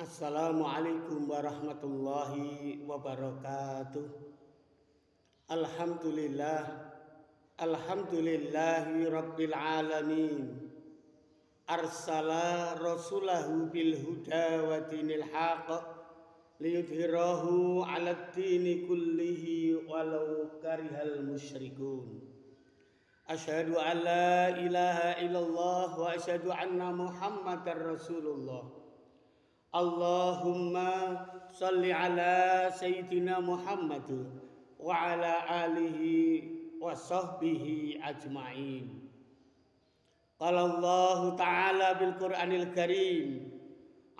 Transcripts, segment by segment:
Assalamualaikum warahmatullahi wabarakatuh. Alhamdulillah, alhamdulillahi rabbil alamin. Arsala rasulahu bil huda wa dinil haq liyudhhirahu 'alad dini kullihi walau karihal musyrikun. Asyhadu an la ilaha illallah wa asyhadu anna Muhammadar Rasulullah. Allahumma salli ala Sayyidina Muhammad wa ala alihi wa sahbihi ajma'in. Qala Allah Ta'ala bil Qur'anil Karim,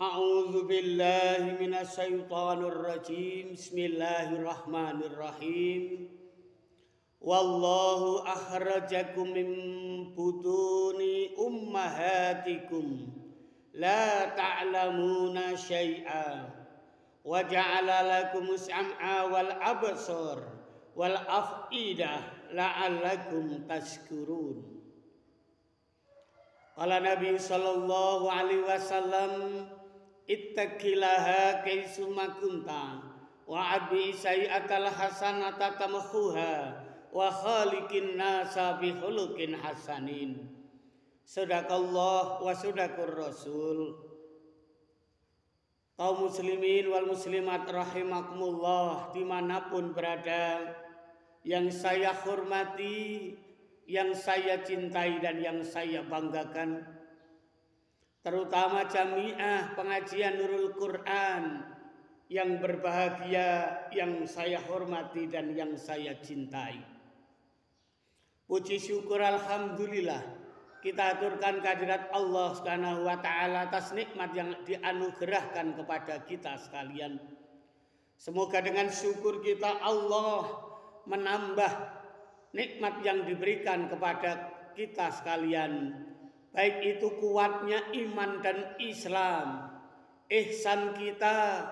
a'udzu billahi minasy syaithanir rajim. Bismillahirrahmanirrahim. Wallahu akhrajakum min butuni ummahatikum la ta'lamuna syai'a wa ja'ala lakumus sam'a wal absar wal af'idah la'allakum tashkurun. Qala Nabi sallallahu alaihi wasallam, ittaqillaha kaitsuma kunta wa adbi sayyi'atal hasanata tamhuha wa khaliqin nasa bi khuluqin hasanin. Sadaqallah wa sadaqur rasul. Kaum muslimin wal muslimat rahimakumullah dimanapun berada, yang saya hormati, yang saya cintai dan yang saya banggakan, terutama jamiah pengajian Nurul Quran yang berbahagia, yang saya hormati dan yang saya cintai. Puji syukur alhamdulillah kita aturkan kehadirat Allah Subhanahu wa Ta'ala atas nikmat yang dianugerahkan kepada kita sekalian. Semoga dengan syukur kita Allah menambah nikmat yang diberikan kepada kita sekalian, baik itu kuatnya iman dan Islam, ihsan kita,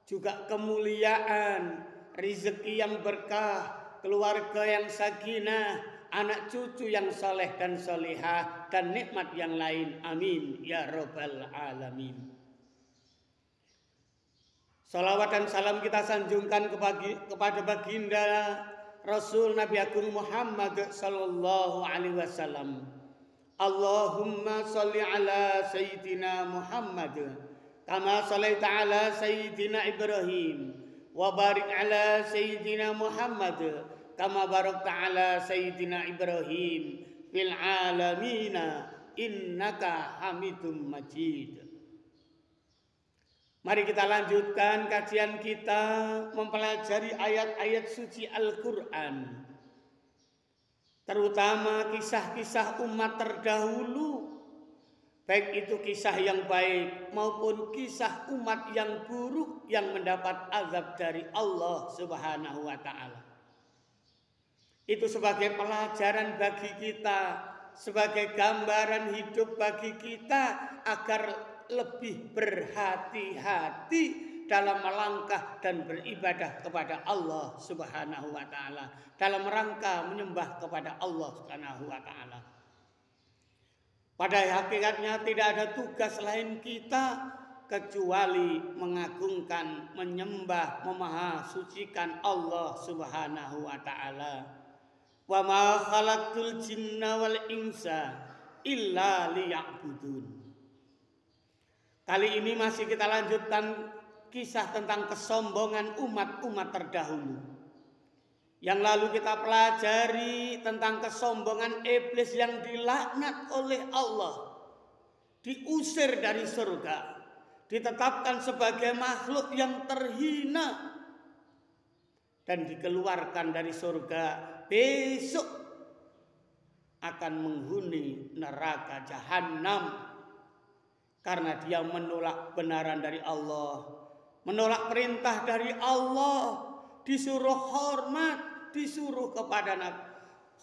juga kemuliaan, rezeki yang berkah, keluarga yang sakinah, anak cucu yang soleh dan solehah, dan nikmat yang lain. Amin ya rabbal alamin. Salawat dan salam kita sanjungkan kepada baginda Rasul Nabi Agung Muhammad sallallahu alaihi wasallam. Allahumma sholli ala Sayyidina Muhammad kama shallaita ala Sayyidina Ibrahim wa barik ala Sayyidina Muhammad kama barakta ala Sayyidina Ibrahim fil alamina innaka hamidum majid. Mari kita lanjutkan kajian kita mempelajari ayat-ayat suci Al-Quran, terutama kisah-kisah umat terdahulu, baik itu kisah yang baik maupun kisah umat yang buruk yang mendapat azab dari Allah Subhanahu wa Ta'ala. Itu sebagai pelajaran bagi kita, sebagai gambaran hidup bagi kita agar lebih berhati-hati dalam melangkah dan beribadah kepada Allah Subhanahu wa Ta'ala, dalam rangka menyembah kepada Allah Subhanahu wa Ta'ala. Pada hakikatnya tidak ada tugas lain kita kecuali mengagungkan, menyembah, memahasucikan Allah Subhanahu wa Ta'ala. Wa ma khalaqtul jinna wal insa illa liya'budun. Kali ini masih kita lanjutkan kisah tentang kesombongan umat-umat terdahulu. Yang lalu kita pelajari tentang kesombongan iblis yang dilaknat oleh Allah, diusir dari surga, ditetapkan sebagai makhluk yang terhina, dan dikeluarkan dari surga. Besok akan menghuni neraka jahanam karena dia menolak kebenaran dari Allah, menolak perintah dari Allah, disuruh hormat, disuruh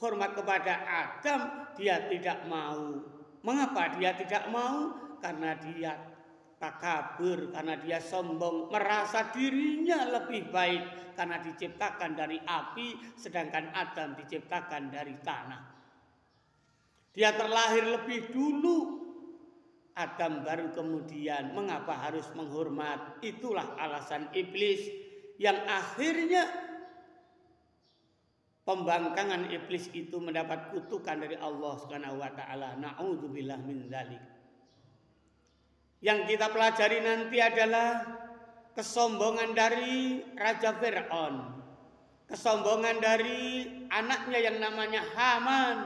hormat kepada Adam, dia tidak mau. Mengapa dia tidak mau? Karena dia takabur, karena dia sombong, merasa dirinya lebih baik karena diciptakan dari api, sedangkan Adam diciptakan dari tanah. Dia terlahir lebih dulu, Adam baru kemudian mengapa harus menghormat. Itulah alasan iblis yang akhirnya pembangkangan iblis itu mendapat kutukan dari Allah Subhanahu wa taala. Na'udzubillah min dzalik. Yang kita pelajari nanti adalah kesombongan dari Raja Fir'aun, kesombongan dari anaknya yang namanya Haman,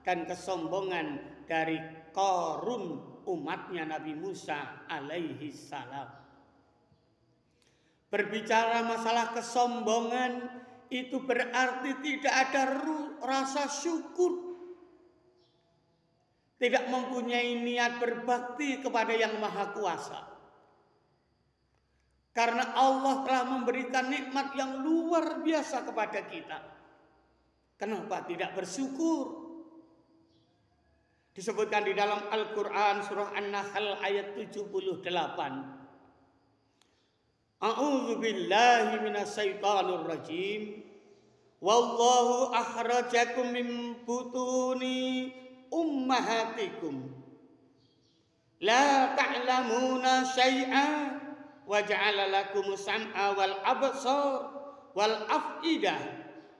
dan kesombongan dari Qarun, umatnya Nabi Musa alaihi salam. Berbicara masalah kesombongan itu berarti tidak ada rasa syukur, tidak mempunyai niat berbakti kepada Yang Maha Kuasa. Karena Allah telah memberikan nikmat yang luar biasa kepada kita. Kenapa tidak bersyukur? Disebutkan di dalam Al-Quran surah An-Nahl ayat 78. A'udzu billahi minasyaitonir rajim. Wallahu akhrajakum min butuni ummahatikum la ta'lamuna syai'an wa ja'ala lakum sam'a wal absar wal af'idah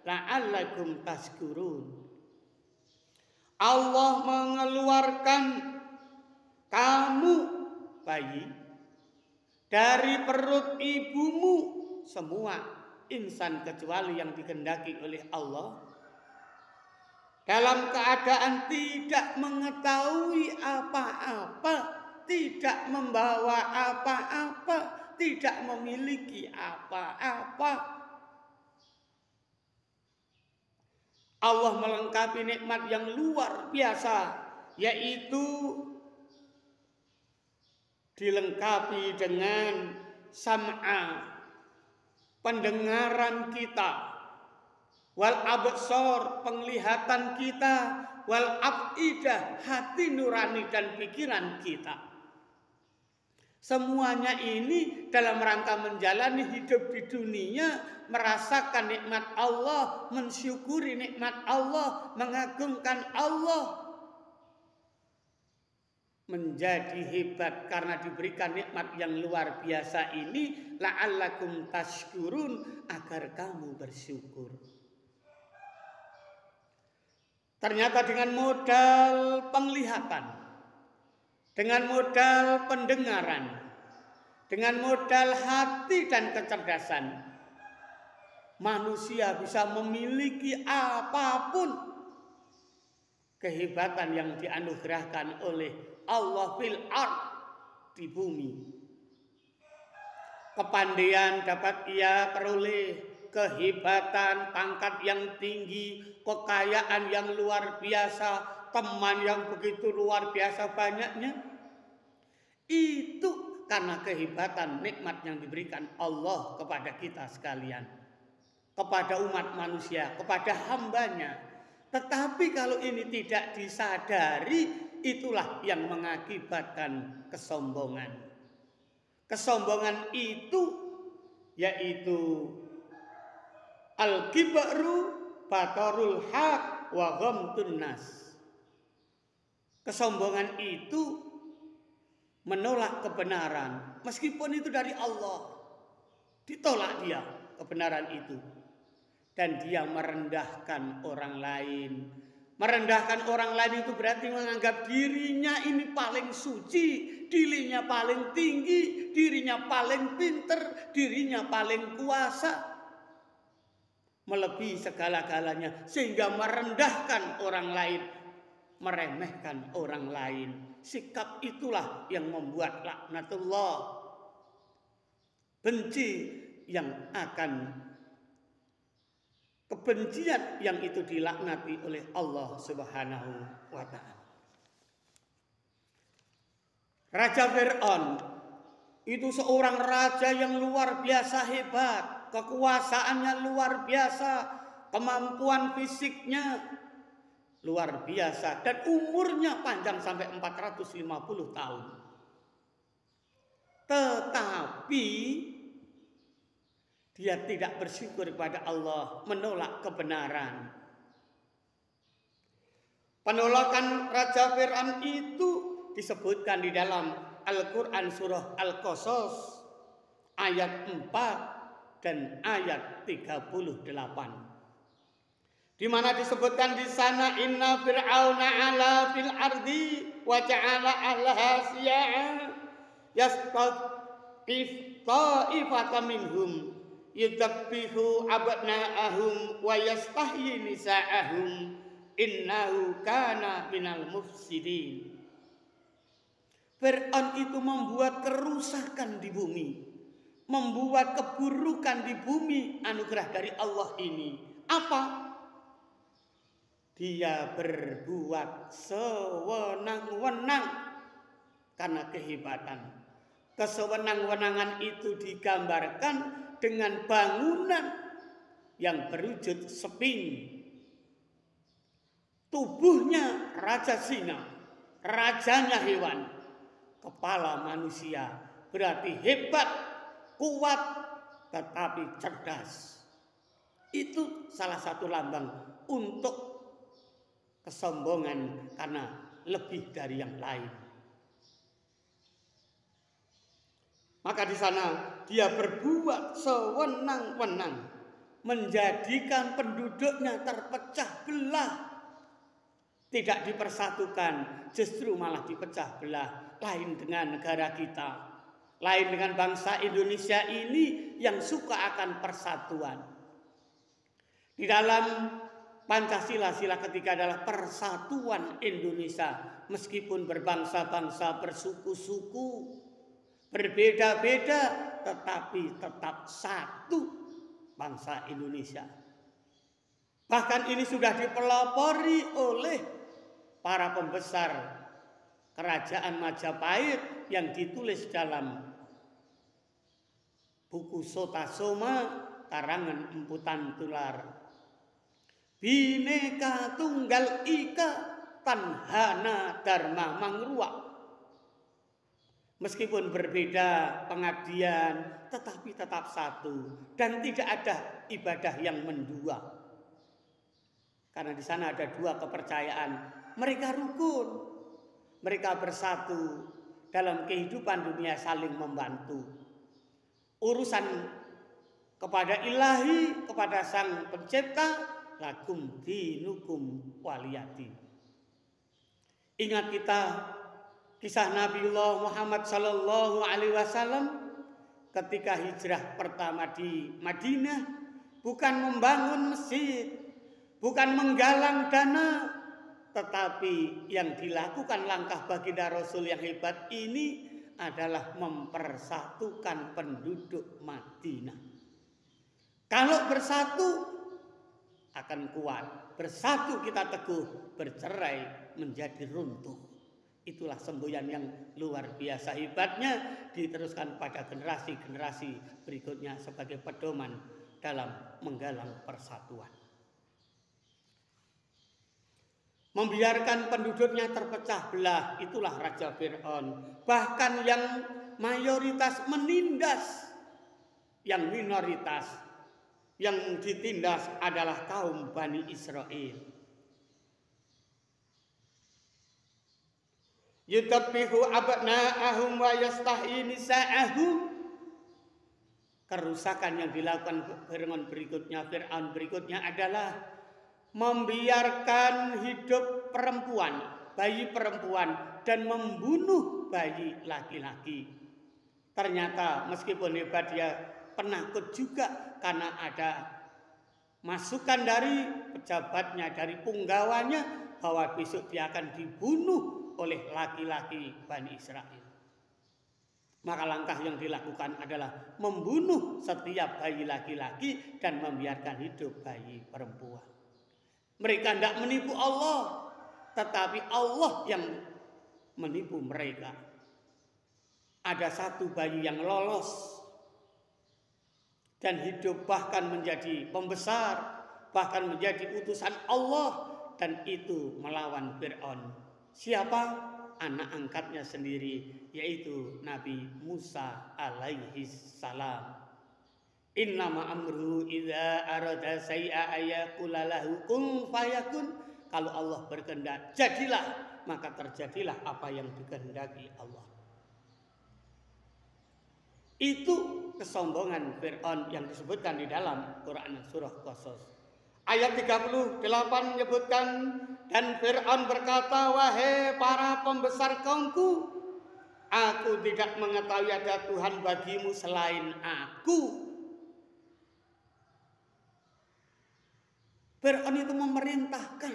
la'allakum tashkurun. Allah mengeluarkan kamu bayi dari perut ibumu, semua insan kecuali yang dikehendaki oleh Allah, dalam keadaan tidak mengetahui apa-apa, tidak membawa apa-apa, tidak memiliki apa-apa. Allah melengkapi nikmat yang luar biasa, yaitu dilengkapi dengan sam'a, pendengaran kita, wal absar, penglihatan kita, wal afidah, hati nurani dan pikiran kita. Semuanya ini dalam rangka menjalani hidup di dunia, merasakan nikmat Allah, mensyukuri nikmat Allah, mengagungkan Allah. Menjadi hebat karena diberikan nikmat yang luar biasa ini, la'allakum tashkurun, agar kamu bersyukur. Ternyata dengan modal penglihatan, dengan modal pendengaran, dengan modal hati dan kecerdasan, manusia bisa memiliki apapun. Kehebatan yang dianugerahkan oleh Allah fil ard, di bumi. Kepandaian dapat ia peroleh, kehebatan, pangkat yang tinggi, kekayaan yang luar biasa, teman yang begitu luar biasa banyaknya. Itu karena kehebatan nikmat yang diberikan Allah kepada kita sekalian, kepada umat manusia, kepada hambanya. Tetapi kalau ini tidak disadari, itulah yang mengakibatkan kesombongan. Kesombongan itu yaitu al-kibru batarul haq wa ghamtun nas. Kesombongan itu menolak kebenaran, meskipun itu dari Allah, ditolak dia kebenaran itu, dan dia merendahkan orang lain. Merendahkan orang lain itu berarti menganggap dirinya ini paling suci, dirinya paling tinggi, dirinya paling pinter, dirinya paling kuasa, melebihi segala-galanya, sehingga merendahkan orang lain, meremehkan orang lain. Sikap itulah yang membuat laknatullah, benci yang akan kebencian yang itu dilaknati oleh Allah Subhanahu wa ta'ala. Raja Fir'aun itu seorang raja yang luar biasa hebat, kekuasaannya luar biasa, kemampuan fisiknya luar biasa, dan umurnya panjang sampai 450 tahun. Tetapi dia tidak bersyukur kepada Allah, menolak kebenaran. Penolakan Raja Fir'aun itu disebutkan di dalam Al-Quran surah Al-Qasas ayat 4 dan ayat 38. Di mana disebutkan di sana inna fir'auna ala fil ardi wa ja'ala ahlaha syi'a yastad'if ta'ifatan minhum yudabbihu abna'ahum wa yastahyi nisa'ahum innahu kana minal mufsidin. Fir'aun itu membuat kerusakan di bumi, membuat keburukan di bumi anugerah dari Allah ini. Apa? Dia berbuat sewenang-wenang karena kehebatan. Kesewenang-wenangan itu digambarkan dengan bangunan yang berwujud seping. Tubuhnya raja singa, rajanya hewan, kepala manusia, berarti hebat, kuat, tetapi cerdas. Itu salah satu lambang untuk kesombongan karena lebih dari yang lain. Maka di sana dia berbuat sewenang-wenang, menjadikan penduduknya terpecah belah, tidak dipersatukan, justru malah dipecah belah. Lain dengan negara kita, lain dengan bangsa Indonesia ini yang suka akan persatuan. Di dalam Pancasila, sila ketiga adalah persatuan Indonesia. Meskipun berbangsa-bangsa, bersuku-suku, berbeda-beda, tetapi tetap satu bangsa Indonesia. Bahkan ini sudah dipelopori oleh para pembesar kerajaan Majapahit yang ditulis dalam buku Sota Soma karangan Empu Tantular. Bineka Tunggal Ika Tanhana Dharma Mangruak. Meskipun berbeda pengabdian, tetapi tetap satu dan tidak ada ibadah yang mendua. Karena di sana ada dua kepercayaan, mereka rukun, mereka bersatu dalam kehidupan dunia, saling membantu. Urusan kepada ilahi, kepada sang pencipta, lakum dinukum waliyadin. Ingat kita kisah Nabiullah Muhammad sallallahu alaihi wasallam ketika hijrah pertama di Madinah, bukan membangun masjid, bukan menggalang dana, tetapi yang dilakukan langkah baginda Rasul yang hebat ini adalah mempersatukan penduduk Madinah. Kalau bersatu akan kuat, bersatu kita teguh, bercerai menjadi runtuh. Itulah semboyan yang luar biasa hebatnya, diteruskan pada generasi-generasi berikutnya sebagai pedoman dalam menggalang persatuan. Membiarkan penduduknya terpecah belah, itulah Raja Fir'aun. Bahkan yang mayoritas menindas yang minoritas. Yang ditindas adalah kaum Bani Israel. Yudabbihu abna'ahum wa yastahyi nisa'ahum. Kerusakan yang dilakukan Fir'aun berikutnya adalah membiarkan hidup perempuan, bayi perempuan, dan membunuh bayi laki-laki. Ternyata meskipun hebat, dia penakut juga karena ada masukan dari pejabatnya, dari punggawanya, bahwa besok dia akan dibunuh oleh laki-laki Bani Israel. Maka langkah yang dilakukan adalah membunuh setiap bayi laki-laki dan membiarkan hidup bayi perempuan. Mereka tidak menipu Allah, tetapi Allah yang menipu mereka. Ada satu bayi yang lolos dan hidup, bahkan menjadi pembesar, bahkan menjadi utusan Allah, dan itu melawan Fir'aun. Siapa? Anak angkatnya sendiri, yaitu Nabi Musa alaihi salam. Innama amruhu idza arada syai'a ayaqula lahu kun fayakun. Kalau Allah berkehendak, jadilah, maka terjadilah apa yang dikehendaki Allah. Itu kesombongan Fir'aun yang disebutkan di dalam Quran surah Qasas. Ayat 38 menyebutkan, dan Fir'aun berkata, wahai para pembesar kaumku, aku tidak mengetahui ada Tuhan bagimu selain aku. Fir'aun itu memerintahkan,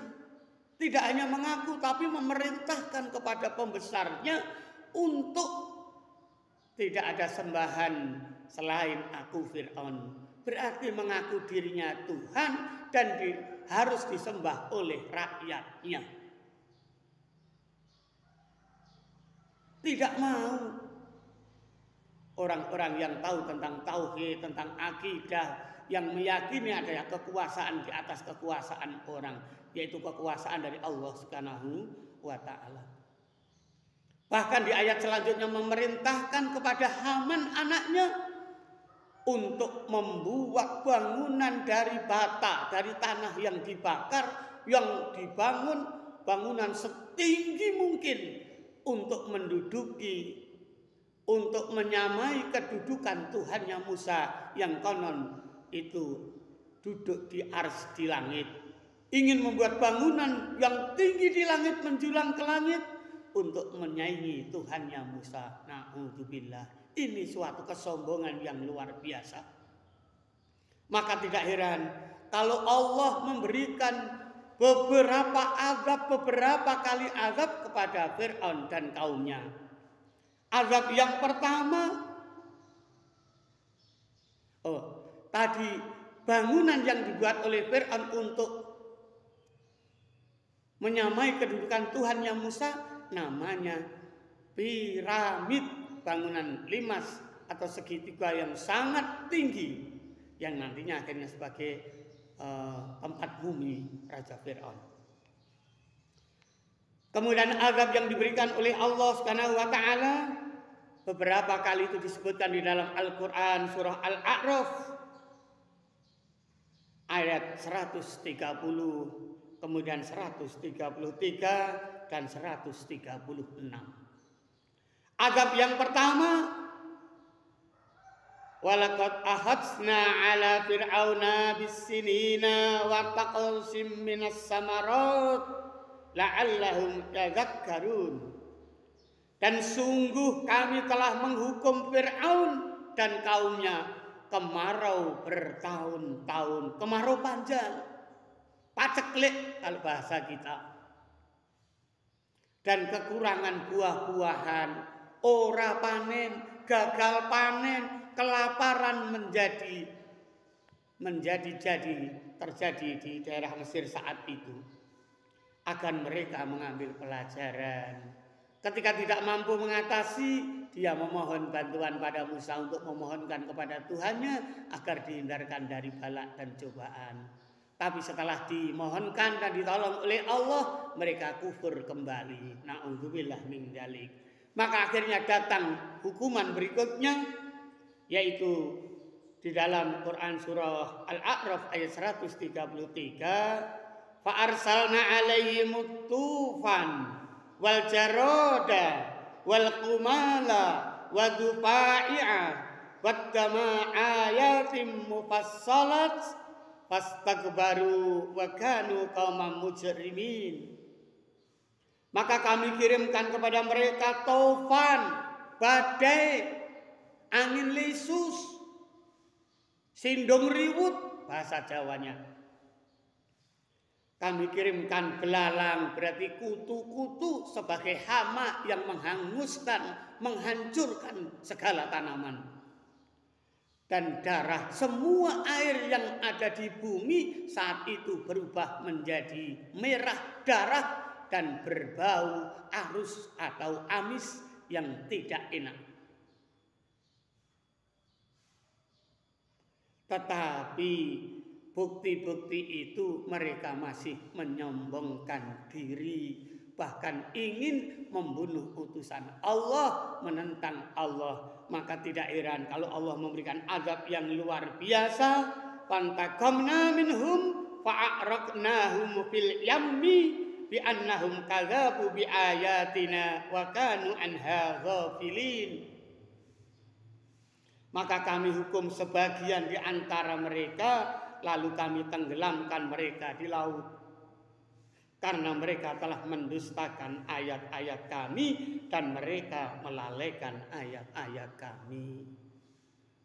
tidak hanya mengaku tapi memerintahkan kepada pembesarnya untuk tidak ada sembahan selain aku Fir'aun. Berarti mengaku dirinya Tuhan dan harus disembah oleh rakyatnya. Tidak mau orang-orang yang tahu tentang tauhid, tentang akidah, yang meyakini adanya kekuasaan di atas kekuasaan orang, yaitu kekuasaan dari Allah Subhanahu wa Ta'ala. Bahkan di ayat selanjutnya memerintahkan kepada Haman anaknya untuk membuat bangunan dari bata, dari tanah yang dibakar, yang dibangun bangunan setinggi mungkin untuk menduduki, untuk menyamai kedudukan Tuhannya Musa yang konon itu duduk di ars di langit. Ingin membuat bangunan yang tinggi di langit menjulang ke langit untuk menyaingi Tuhannya Musa. Na'udzubillah. Ini suatu kesombongan yang luar biasa. Maka tidak heran kalau Allah memberikan beberapa kali azab kepada Fir'aun dan kaumnya. Azab yang pertama, tadi bangunan yang dibuat oleh Fir'aun untuk menyamai kedudukan Tuhannya Musa namanya piramid, bangunan limas atau segitiga yang sangat tinggi yang nantinya akhirnya sebagai tempat bumi Raja Fir'aun. Kemudian azab yang diberikan oleh Allah Subhanahu wa Ta'ala beberapa kali itu disebutkan di dalam Al-Quran surah Al-A'raf ayat 130, kemudian 133 dan 136. Azab yang pertama, walaqad ahatsna ala fir'auna bis-sinina wa taqsim minas samarat la'allahum yadhakkarun. Dan sungguh kami telah menghukum Fir'aun dan kaumnya kemarau bertahun-tahun, kemarau panjang, paceklik kalau bahasa kita, dan kekurangan buah-buahan, ora panen, gagal panen, kelaparan terjadi di daerah Mesir saat itu. Agar mereka mengambil pelajaran. Ketika tidak mampu mengatasi, dia memohon bantuan pada Musa untuk memohonkan kepada Tuhannya agar dihindarkan dari bala dan cobaan. Tapi setelah dimohonkan dan ditolong oleh Allah, mereka kufur kembali. Na'udzubillah min dzalik. Maka akhirnya datang hukuman berikutnya, yaitu di dalam Quran surah Al-A'raf ayat 133, fa arsalna 'alaihimut tufan wal jarada wal qumala wadufai'a waddama ayatim mufassalat fastakbaru wa kanu qauman mujrimin. Maka kami kirimkan kepada mereka taufan, badai, angin lesus, sindong riwut bahasa Jawanya. Kami kirimkan belalang, berarti kutu-kutu sebagai hama yang menghanguskan, menghancurkan segala tanaman. Dan darah, semua air yang ada di bumi saat itu berubah menjadi merah darah dan berbau arus atau amis yang tidak enak. Tetapi bukti-bukti itu mereka masih menyombongkan diri, bahkan ingin membunuh utusan Allah, menentang Allah. Maka tidak heran kalau Allah memberikan azab yang luar biasa. Fantaqamna minhum fa'araqnahum fil yammi bi annahum kadzabu bi ayatina wa kanu anha ghafilin. Maka kami hukum sebagian di antara mereka, lalu kami tenggelamkan mereka di laut. Karena mereka telah mendustakan ayat-ayat kami dan mereka melalaikan ayat-ayat kami.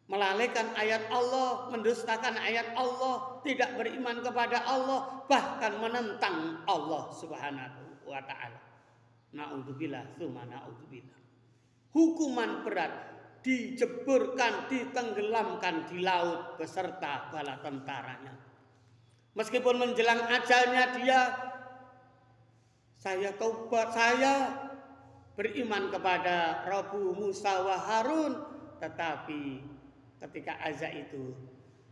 Melalaikan ayat Allah, mendustakan ayat Allah, tidak beriman kepada Allah, bahkan menentang Allah Subhanahu wa ta'ala. Na'udzubillah, tsumma na'udzubillah. Hukuman berat, dijeburkan, ditenggelamkan di laut beserta bala tentaranya. Meskipun menjelang ajalnya dia, saya taubat, saya beriman kepada Rabbu Musa wa Harun, tetapi ketika azab itu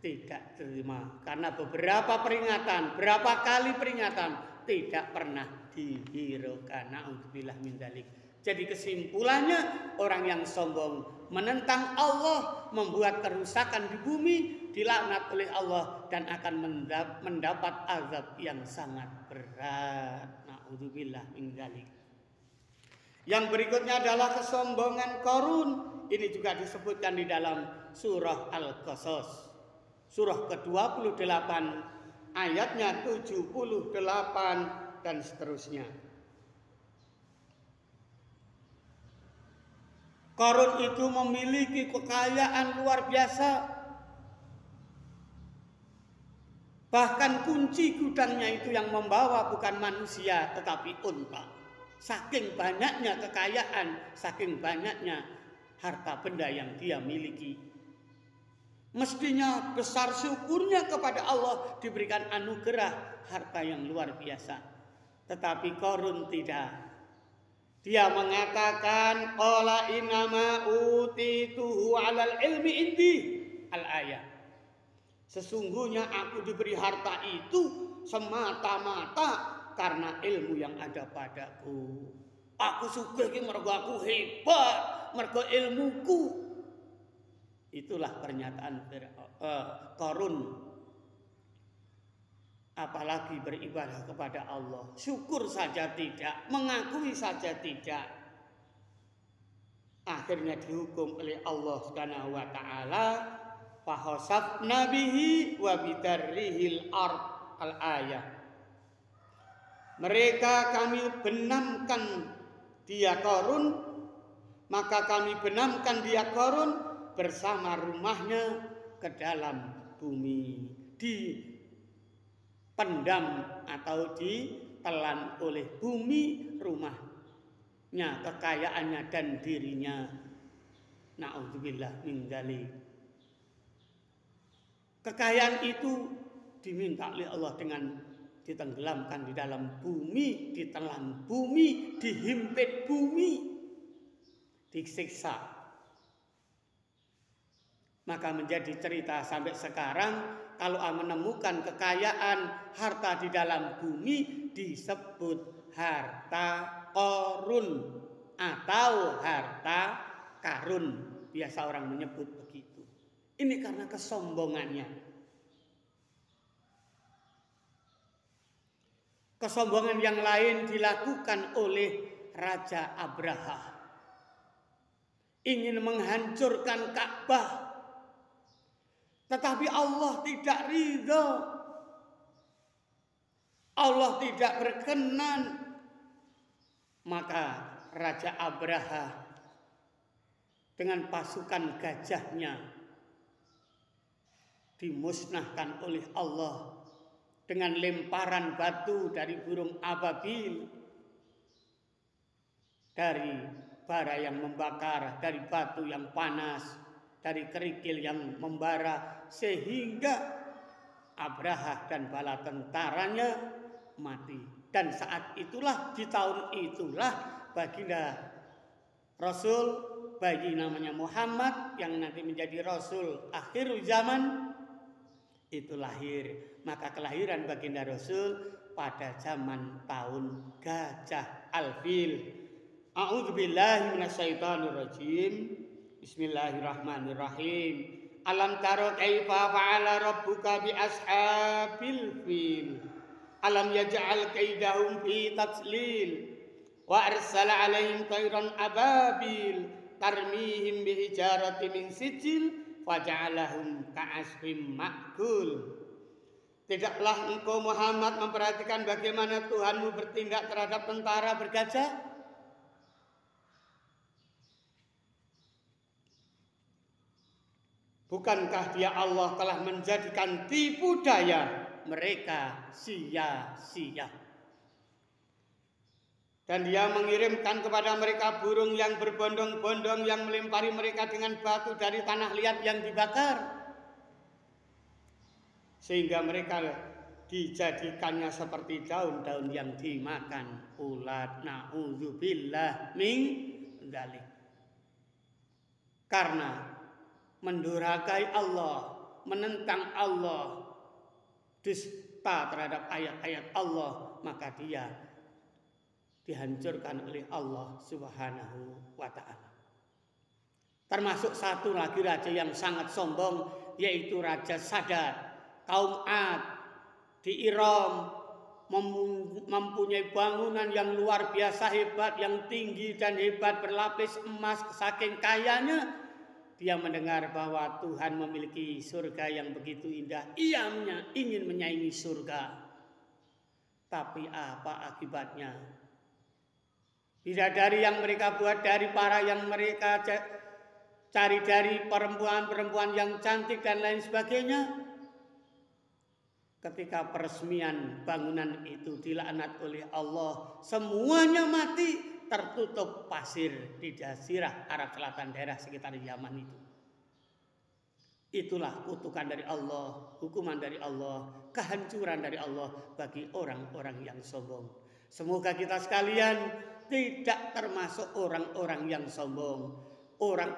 tidak terima karena beberapa peringatan, berapa kali peringatan tidak pernah dihiraukan. Na'udzubillah min dzalik. Jadi kesimpulannya, orang yang sombong menentang Allah, membuat kerusakan di bumi, dilaknat oleh Allah dan akan mendapat azab yang sangat berat. Na'udzubillah min dzalik. Yang berikutnya adalah kesombongan Qarun. Ini juga disebutkan di dalam surah Al-Qasas. Surah ke-28 ayatnya 78 dan seterusnya. Qarun itu memiliki kekayaan luar biasa. Bahkan kunci gudangnya itu yang membawa bukan manusia tetapi unta. Saking banyaknya kekayaan, saking banyaknya harta benda yang dia miliki. Mestinya besar syukurnya kepada Allah diberikan anugerah harta yang luar biasa. Tetapi Qarun tidak. Dia mengatakan qala innama utituhu 'alal ilmi indi al-ayat. Sesungguhnya aku diberi harta itu semata-mata karena ilmu yang ada padaku. Aku sugih ki mergo aku hebat, mergo ilmuku. Itulah pernyataan Qarun. Apalagi beribadah kepada Allah, syukur saja tidak, mengakui saja tidak. Akhirnya dihukum oleh Allah Subhanahu wa taala, fa khasafna bihi wa bidarrihil ard al-ayah. Mereka kami benamkan dia Qarun, maka kami benamkan dia Qarun bersama rumahnya ke dalam bumi, dipendam atau ditelan oleh bumi rumahnya, kekayaannya dan dirinya. Na'udzubillah min dzalik. Kekayaan itu diminta oleh Allah dengan ditenggelamkan di dalam bumi, ditelan bumi, dihimpit bumi, disiksa. Maka menjadi cerita sampai sekarang, kalau menemukan kekayaan harta di dalam bumi disebut harta Qarun atau harta karun. Biasa orang menyebut begitu. Ini karena kesombongannya. Kesombongan yang lain dilakukan oleh Raja Abraha. Ingin menghancurkan Ka'bah. Tetapi Allah tidak ridha. Allah tidak berkenan. Maka Raja Abraha dengan pasukan gajahnya dimusnahkan oleh Allah dengan lemparan batu dari burung ababil, dari bara yang membakar, dari batu yang panas, dari kerikil yang membara, sehingga Abraha dan bala tentaranya mati. Dan saat itulah, di tahun itulah, baginda Rasul, bayi namanya Muhammad yang nanti menjadi Rasul akhir zaman itu lahir. Maka kelahiran baginda Rasul pada zaman tahun Gajah Alfil. A'udzubillahi minasyaitonirrajim. Bismillahirrahmanirrahim. Alam taro kaifa fa'ala rabbuka bi ashabil fil. alam yaj'al kaidahum fi tadlil wa arsala alaihim tayran ababil tarmihim bihijarati min sijil faja'alahum ka'asfim ma'kul. Tidaklah engkau Muhammad memperhatikan bagaimana Tuhanmu bertindak terhadap tentara bergajah? Bukankah dia Allah telah menjadikan tipu daya mereka sia-sia? Dan dia mengirimkan kepada mereka burung yang berbondong-bondong yang melempari mereka dengan batu dari tanah liat yang dibakar. Sehingga mereka dijadikannya seperti daun-daun yang dimakan ulat. Na'udzubillah min dzalik. Karena mendurhakai Allah, menentang Allah, dusta terhadap ayat-ayat Allah, maka dia dihancurkan oleh Allah Subhanahu wa ta'ala. Termasuk satu lagi raja yang sangat sombong, yaitu Raja Sadat. Kaum Ad di Iram mempunyai bangunan yang luar biasa hebat, yang tinggi dan hebat berlapis emas, saking kayanya. Dia mendengar bahwa Tuhan memiliki surga yang begitu indah. Ia ingin menyaingi surga. Tapi apa akibatnya? Bidadari yang mereka buat dari para yang mereka cari dari perempuan-perempuan yang cantik dan lain sebagainya. Ketika peresmian bangunan itu dilaknat oleh Allah, semuanya mati, tertutup pasir di Jazirah Arab Selatan, daerah sekitar Yaman itu. Itulah kutukan dari Allah, hukuman dari Allah, kehancuran dari Allah bagi orang-orang yang sombong. Semoga kita sekalian tidak termasuk orang-orang yang sombong.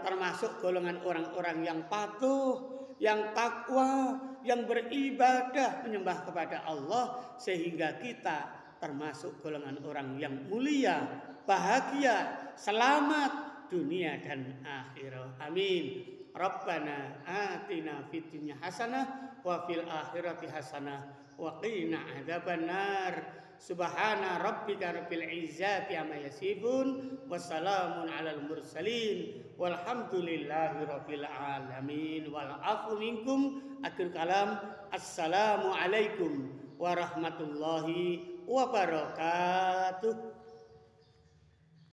Termasuk golongan orang-orang yang patuh, yang takwa, yang beribadah, menyembah kepada Allah, sehingga kita termasuk golongan orang yang mulia, bahagia, selamat dunia dan akhirat. Amin. Rabbana atina fid dunya hasanah wa fil akhirati hasanah wa qina adzabannar. Subhana rabbika rabbil izzati amma yasifun wassalamun alal mursalin walhamdulillahi rabbil alamin wal afu minkum. Akhir kalam, assalamu alaikum warahmatullahi wabarakatuh.